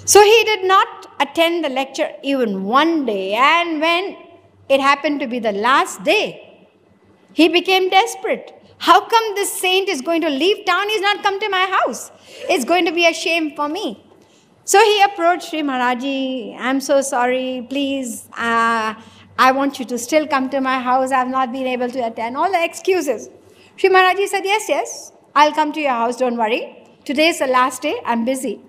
So he did not attend the lecture even one day, and when it happened to be the last day, he became desperate. How come this saint is going to leave town? He's not come to my house. It's going to be a shame for me. So he approached Sri Maharaji. I'm so sorry, please, I want you to still come to my house. I've not been able to attend. All the excuses. Sri Maharaji said, yes, I'll come to your house, don't worry. Today is the last day, I'm busy.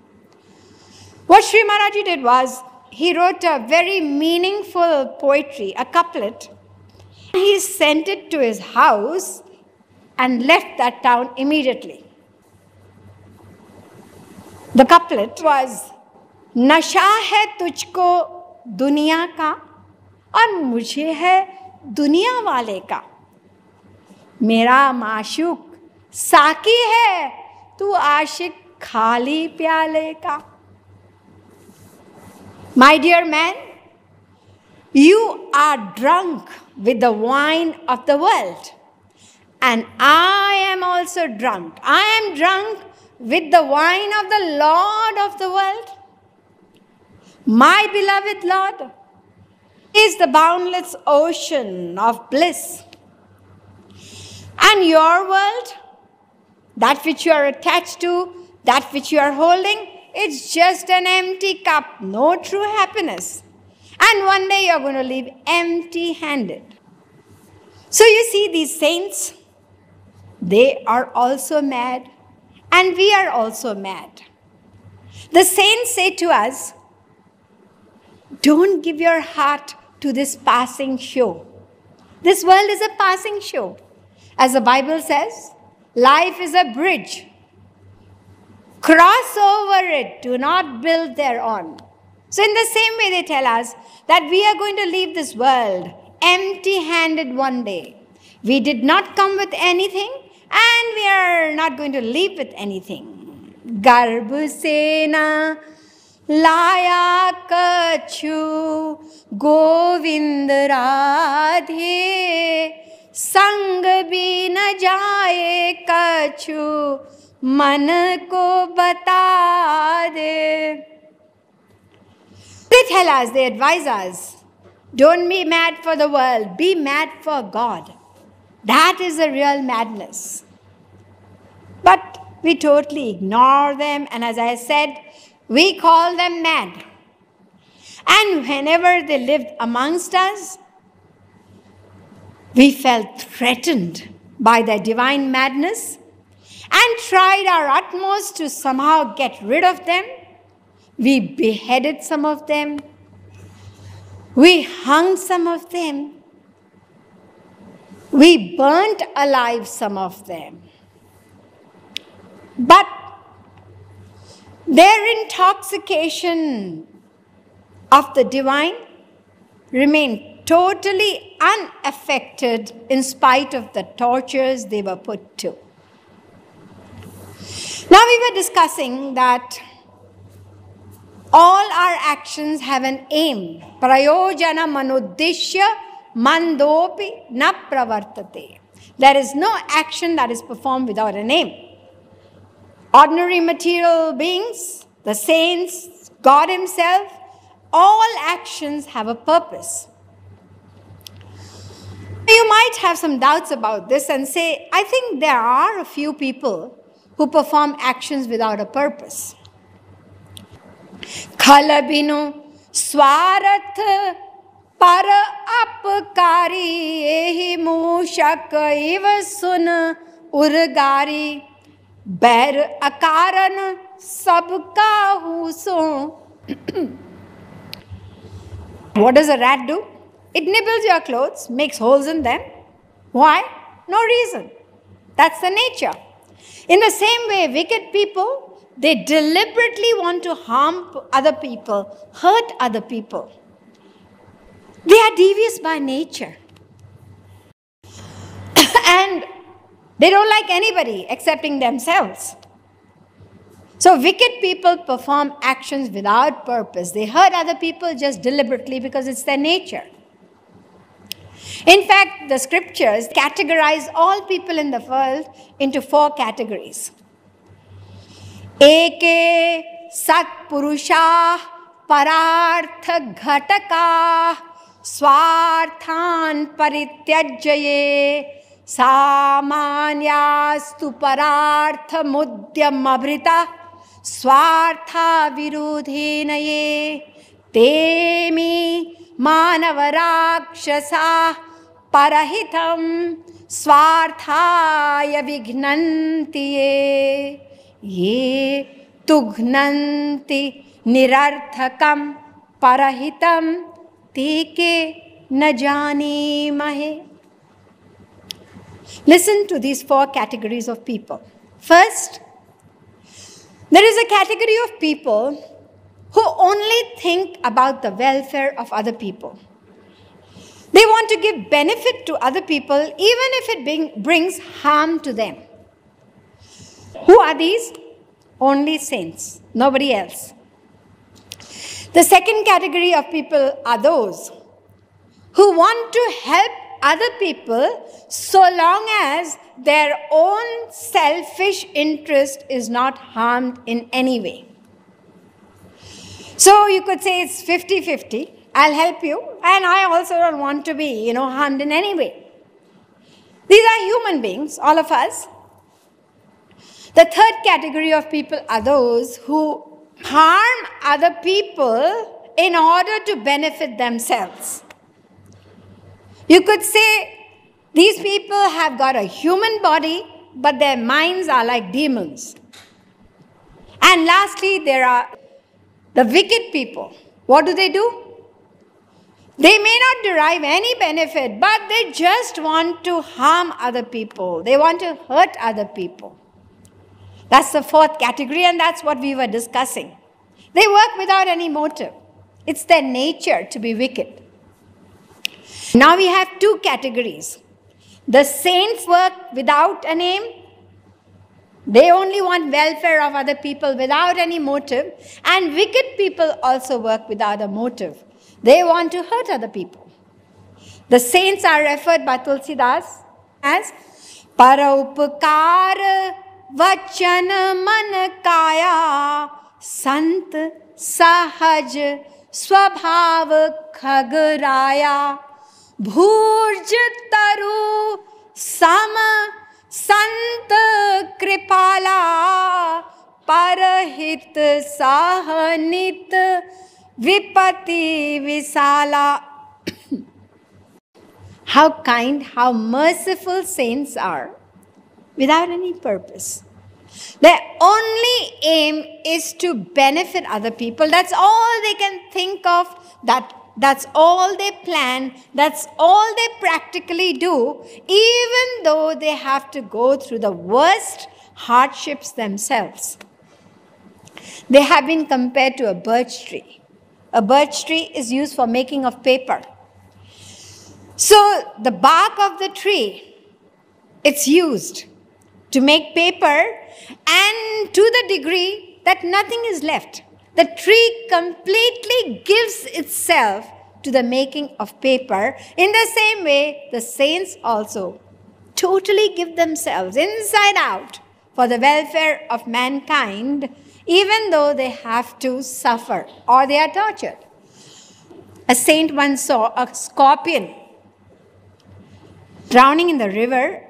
What Sri Maharaji did was, he wrote a very meaningful poetry, a couplet. He sent it to his house and left that town immediately. The couplet was, नशा है तुझको दुनिया का और मुझे है दुनिया वाले का. मेरा माशूक साकी है, तू आशिक खाली प्याले का. My dear man, you are drunk with the wine of the world, and I am also drunk. I am drunk with the wine of the Lord of the world. My beloved Lord is the boundless ocean of bliss. And your world, that which you are attached to, that which you are holding, it's just an empty cup, no true happiness. And one day you're going to leave empty-handed. So you see, these saints, they are also mad, and we are also mad. The saints say to us, don't give your heart to this passing show. This world is a passing show. As the Bible says, life is a bridge. Cross over it, do not build thereon. So in the same way they tell us that we are going to leave this world empty-handed one day. We did not come with anything, and we are not going to leave with anything. Garbh se na laya kachu Govind Radhe, sang bhi na jaye kachu man ko bata de. They tell us, they advise us, don't be mad for the world, be mad for God. That is the real madness. But we totally ignore them, and as I said, we call them mad. And whenever they lived amongst us, we felt threatened by their divine madness and tried our utmost to somehow get rid of them. We beheaded some of them. We hung some of them. We burnt alive some of them. But their intoxication of the divine remained totally unaffected in spite of the tortures they were put to. Now we were discussing that all our actions have an aim. Prayojana manuddishya mandopi na pravartate. There is no action that is performed without an aim. Ordinary material beings, the saints, God Himself, all actions have a purpose. You might have some doubts about this and say, I think there are a few people who perform actions without a purpose. Khala binu swarath par apkari ehi mushak iv sun urgari bair akaran sabka huso. What does a rat do? It nibbles your clothes, makes holes in them. Why? No reason. That's the nature. In the same way, wicked people, they deliberately want to harm other people, hurt other people. They are devious by nature. And they don't like anybody excepting themselves. So wicked people perform actions without purpose. They hurt other people just deliberately because it's their nature. In fact, the scriptures categorize all people in the world into 4 categories. Eke satpurusha parartha ghataka swarthan parityajye samanyastu parartha mudyamabrita swartha virudhinaye temi manavarakshasa parahitam स्वार्थाय विघ्नन्ति ये तुघ्नन्ति निरर्थकं परहितं ते के न जानीमहे. Listen to these 4 categories of people. First, there is a category of people who only think about the welfare of other people. They want to give benefit to other people even if it brings harm to them. Who are these? Only saints, nobody else. The second category of people are those who want to help other people so long as their own selfish interest is not harmed in any way. So you could say it's 50-50. I'll help you, and I also don't want to be, harmed in any way. These are human beings, all of us. The third category of people are those who harm other people in order to benefit themselves. You could say these people have got a human body, but their minds are like demons. And lastly, there are the wicked people. What do? They may not derive any benefit, but they just want to harm other people. They want to hurt other people. That's the fourth category, and that's what we were discussing. They work without any motive. It's their nature to be wicked. Now we have 2 categories. The saints work without an aim. They only want welfare of other people without any motive. And wicked people also work without a motive. They want to hurt other people. The saints are referred by Tulsidas as Paraupakar Vachan Man Kaya Sant Sahaj Swabhav Khagraya Bhurj Taru Sam Sant Kripala Parahit Sahanit Vipati Visala. How kind, how merciful saints are without any purpose. Their only aim is to benefit other people. That's all they can think of. That's all they plan. That's all they practically do, even though they have to go through the worst hardships themselves. They have been compared to a birch tree. A birch tree is used for making of paper. So the bark of the tree, it's used to make paper, and to the degree that nothing is left. The tree completely gives itself to the making of paper. In the same way, the saints also totally give themselves inside out for the welfare of mankind, even though they have to suffer or they are tortured. A saint once saw a scorpion drowning in the river.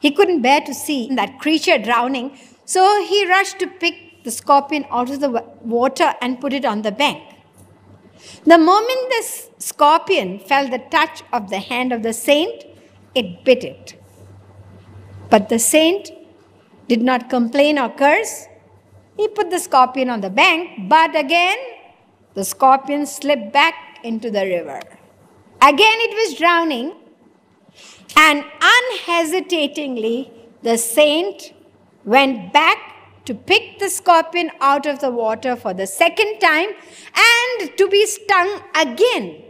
He couldn't bear to see that creature drowning, so he rushed to pick the scorpion out of the water and put it on the bank. The moment this scorpion felt the touch of the hand of the saint, it bit it. But the saint did not complain or curse. He put the scorpion on the bank, but again, the scorpion slipped back into the river. Again, it was drowning, and unhesitatingly, the saint went back to pick the scorpion out of the water for the second time and to be stung again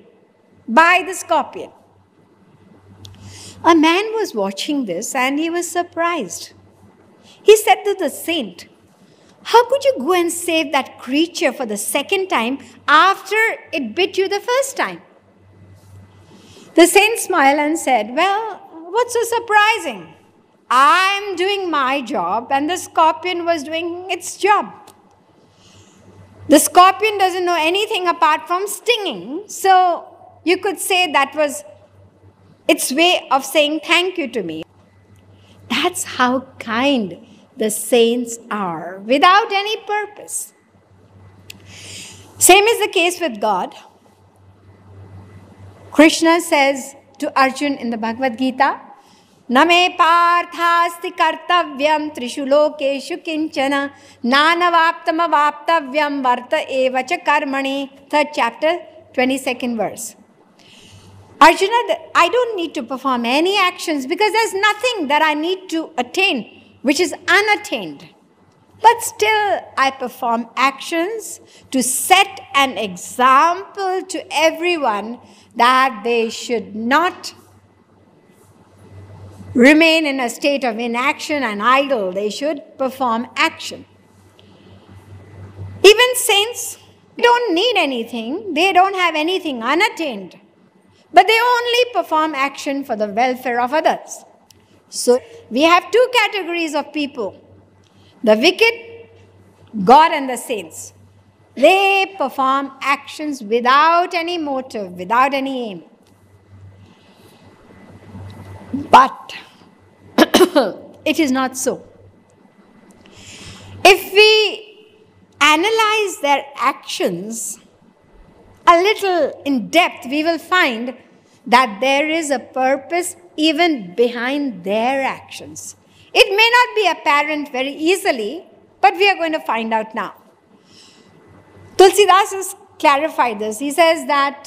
by the scorpion. A man was watching this and he was surprised. He said to the saint, "How could you go and save that creature for the second time after it bit you the first time?" The saint smiled and said, "Well, what's so surprising? I'm doing my job and the scorpion was doing its job. The scorpion doesn't know anything apart from stinging. So you could say that was its way of saying thank you to me. That's how kind the saints are, without any purpose. Same is the case with God. Krishna says to Arjuna in the Bhagavad Gita, Name parthasti kartavyam trishu lokeshu kinchana nanavaptam avaptavyam varta evacha karmani. 3rd chapter, 22nd verse. Arjuna, I don't need to perform any actions because there's nothing that I need to attain which is unattained. But still I perform actions to set an example to everyone that they should not remain in a state of inaction and idle. They should perform action. Even saints don't need anything. They don't have anything unattained. But they only perform action for the welfare of others. So we have two categories of people. The wicked, God and the saints. They perform actions without any motive, without any aim. But it is not so. If we analyze their actions a little in depth, we will find that there is a purpose even behind their actions. It may not be apparent very easily, but we are going to find out now. Tulsidas has clarified this. He says that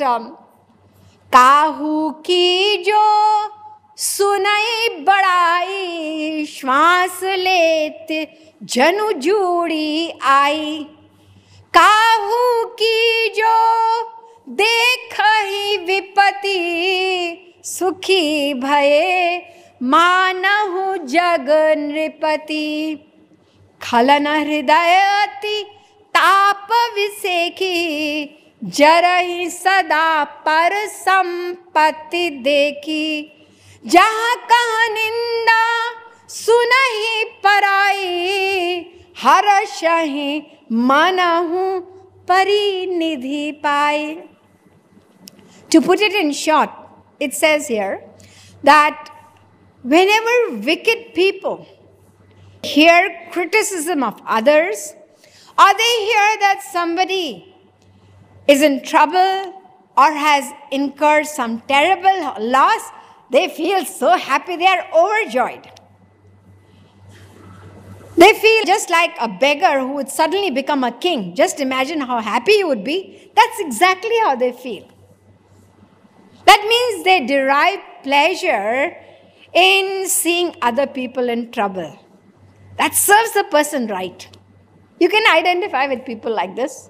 Kahu ki jo sunai badai shwas let janu judi ai. Kahu ki jo dekhahi vipati sukhi bhaye manahu jag nripati khalana hridayati ताप विसेखी जरहि सदा पर संपत्ति देखी जहाँ कहाँ निंदा सुनहि पराई हर्षहि मनहु परिनिधि पाई. To put it in short, it says here that whenever wicked people hear criticism of others, or they hear that somebody is in trouble or has incurred some terrible loss, they feel so happy, they are overjoyed. They feel just like a beggar who would suddenly become a king. Just imagine how happy he would be. That's exactly how they feel. That means they derive pleasure in seeing other people in trouble. That serves the person right. You can identify with people like this.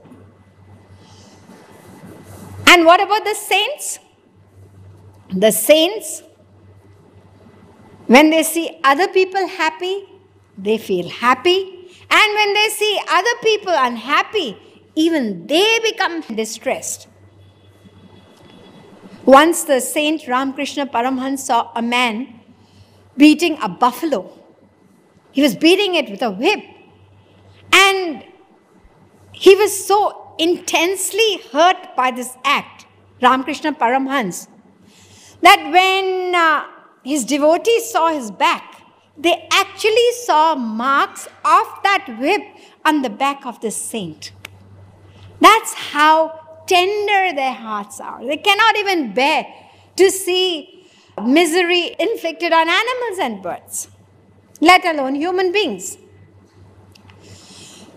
And what about the saints? The saints, when they see other people happy, they feel happy. And when they see other people unhappy, even they become distressed. Once the Saint Ramakrishna Paramhans saw a man beating a buffalo. He was beating it with a whip. And he was so intensely hurt by this act, Ramakrishna Paramhans, that when his devotees saw his back, they actually saw marks of that whip on the back of the saint. That's how tender their hearts are. They cannot even bear to see misery inflicted on animals and birds, let alone human beings.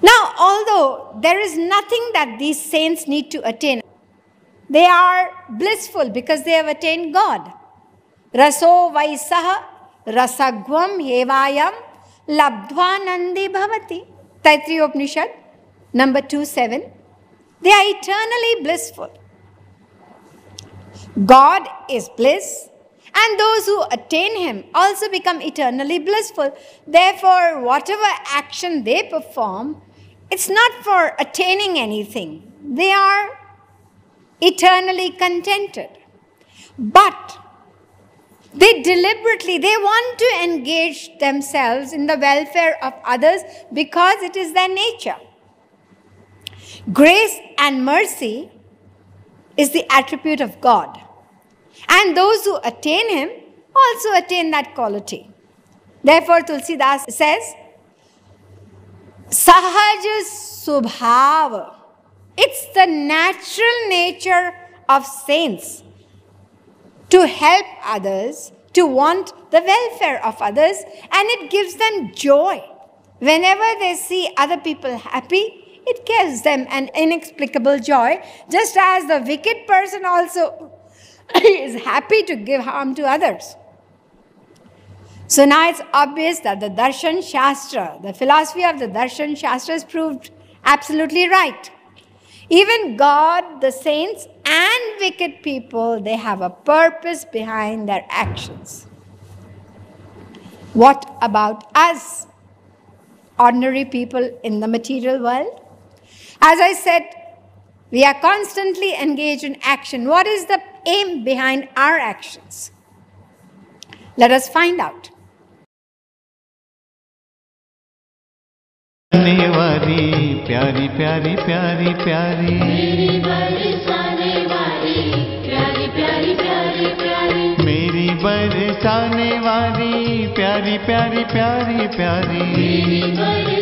Now, although there is nothing that these saints need to attain, they are blissful because they have attained God. Raso vaisaha rasagvam hevayam labdhva nandi bhavati. Taittiriya Upanishad, number 2:7. They are eternally blissful. God is bliss, and those who attain Him also become eternally blissful. Therefore, whatever action they perform, it's not for attaining anything. They are eternally contented. But they want to engage themselves in the welfare of others because it is their nature. Grace and mercy is the attribute of God. And those who attain Him also attain that quality. Therefore, Tulsidas says, Sahaj Subhav. It's the natural nature of saints to help others, to want the welfare of others, and it gives them joy. Whenever they see other people happy, it gives them an inexplicable joy, just as the wicked person also is happy to give harm to others. So now it's obvious that the Darshan Shastra, the philosophy of the Darshan Shastra is proved absolutely right. Even God, the saints, and wicked people, they have a purpose behind their actions. What about us, ordinary people in the material world? As I said, we are constantly engaged in action. What is the aim behind our actions? Let us find out. वाली प्यारी प्यारी प्यारी प्यारी मेरी बरसाने वाली प्यारी प्यारी प्यारी प्यारी मेरी बरसाने वाली प्यारी प्यारी प्यारी प्यारी मेरी